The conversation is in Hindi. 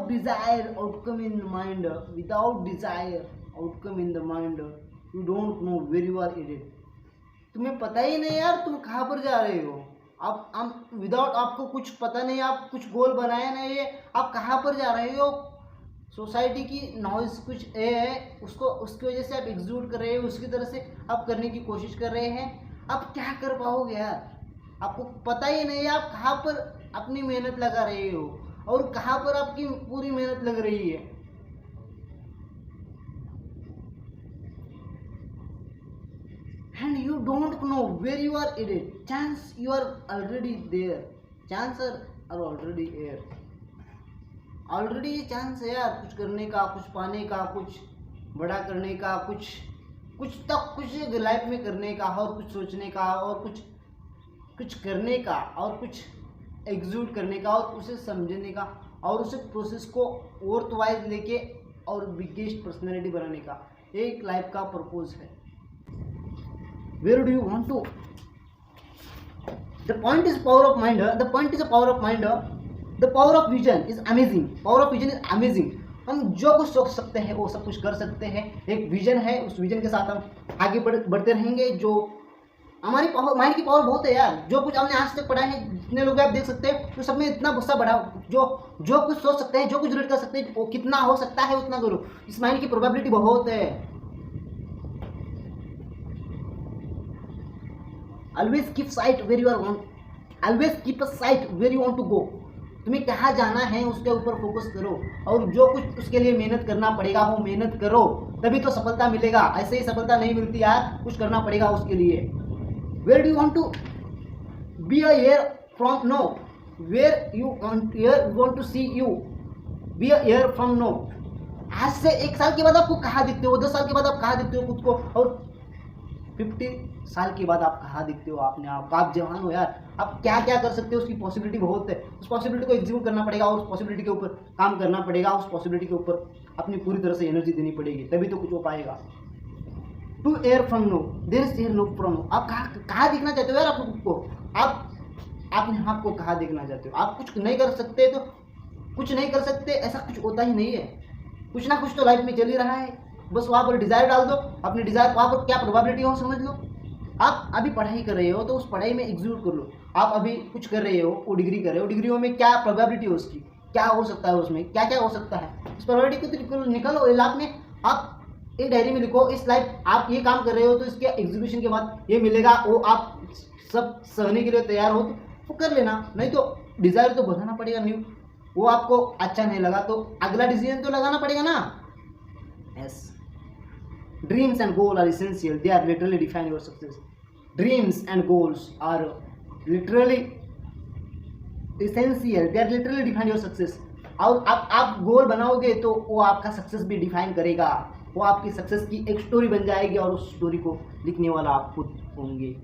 without desire outcome in the mind, without desire outcome in the mind, you don't know where you are headed. तुम्हें पता ही नहीं यार तुम कहाँ पर जा रहे हो। आप विदाउट आपको कुछ पता नहीं, आप कुछ गोल बनाया नहीं है, आप कहाँ पर जा रहे हो। सोसाइटी की नॉइज कुछ है, उसको उसकी वजह से आप एग्जीक्यूट कर रहे हो, उसकी तरह से आप करने की कोशिश कर रहे हैं। आप क्या कर पाओगे यार, आपको पता ही नहीं है आप कहाँ पर अपनी मेहनत लगा रहे हो और कहाँ पर आपकी पूरी मेहनत लग रही है। And you don't know where you are headed. Chance you are already there. Chance are already here. Already chance है यार कुछ करने का, कुछ पाने का, कुछ बड़ा करने का, कुछ लाइफ में करने का और कुछ सोचने का और कुछ करने का और कुछ एग्जीक्यूट करने का और उसे समझने का और उसे प्रोसेस को वर्थ वाइज लेके और बिगेस्ट पर्सनैलिटी बनाने का एक लाइफ का पर्पस है। Where do you want to? The point is power of mind. The point is a power of mind. The power of vision is amazing. Power of vision is amazing. हम जो कुछ सोच सकते हैं वो सब कुछ कर सकते हैं। एक विजन है, उस विजन के साथ हम आगे बढ़ते रहेंगे। जो हमारी पावर, माइंड की पावर बहुत है यार। जो कुछ हमने आज तक पढ़ा है, जितने लोग आप देख सकते हैं, तो सब में इतना गुस्सा बढ़ा। जो कुछ सोच सकते हैं, जो कुछ रीड कर सकते हैं, वो कितना हो सकता है उतना करो। इस माइंड की प्रोबेबिलिटी बहुत है। Always keep sight where you are want. Always keep a sight where you want to go. तुम्हें कहाँ जाना है उसके ऊपर फोकस करो और जो कुछ उसके लिए मेहनत करना पड़ेगा वो मेहनत करो, तभी तो सफलता मिलेगा। ऐसे ही सफलता नहीं मिलती यार, कुछ करना पड़ेगा उसके लिए। Where do you want to be a year from now? Where you want to see you be a year from now? आज से 1 साल के बाद आपको कहाँ दिखते हो, 10 साल के बाद आप कहाँ दिखते हो खुद को, और 50 साल के बाद आप कहाँ दिखते हो अपने आप। आप जवान हो यार, आप क्या क्या कर सकते हो उसकी पॉसिबिलिटी बहुत है। उस पॉसिबिलिटी को एग्जीक्यूट करना पड़ेगा और उस पॉसिबिलिटी के ऊपर काम करना पड़ेगा, उस पॉसिबिलिटी के ऊपर अपनी पूरी तरह से एनर्जी देनी पड़ेगी, तभी तो कुछ हो पाएगा। To air from no there is air no from no. आप कहाँ दिखना चाहते हो यार आप खुद को, आप अपने आप को कहाँ देखना चाहते हो। आप कुछ नहीं कर सकते तो कुछ नहीं कर सकते, ऐसा कुछ होता ही नहीं है। कुछ ना कुछ तो लाइफ में चल ही रहा है, बस वहाँ पर डिज़ायर डाल दो, अपनी डिज़ायर वहाँ पर क्या प्रोबेबिलिटी हो समझ लो। आप अभी पढ़ाई कर रहे हो तो उस पढ़ाई में एग्जीक्यूट कर लो। आप अभी कुछ कर रहे हो, वो डिग्री कर रहे हो, डिग्रियों में क्या प्रोबेबिलिटी हो उसकी, क्या हो सकता है उसमें, क्या क्या हो सकता है, उस प्रोबेबिलिटी को तो निकालो। लाइफ में आप एक डायरी में लिखो, इस लाइफ आप ये काम कर रहे हो तो इसके एग्जीक्यूशन के बाद ये मिलेगा, वो आप सब सहने के लिए तैयार हो तो कर लेना। नहीं तो डिज़ायर तो बढ़ाना पड़ेगा न्यू, वो आपको अच्छा नहीं लगा तो अगला डिसीजन तो लगाना पड़ेगा ना। Yes. Dreams and goals are essential. They are literally define your success. Dreams and goals are literally essential. They are literally define your success. और आप गोल बनाओगे तो वो आपका सक्सेस भी डिफाइन करेगा। वो आपकी सक्सेस की एक स्टोरी बन जाएगी और उस स्टोरी को लिखने वाला आप खुद होंगे।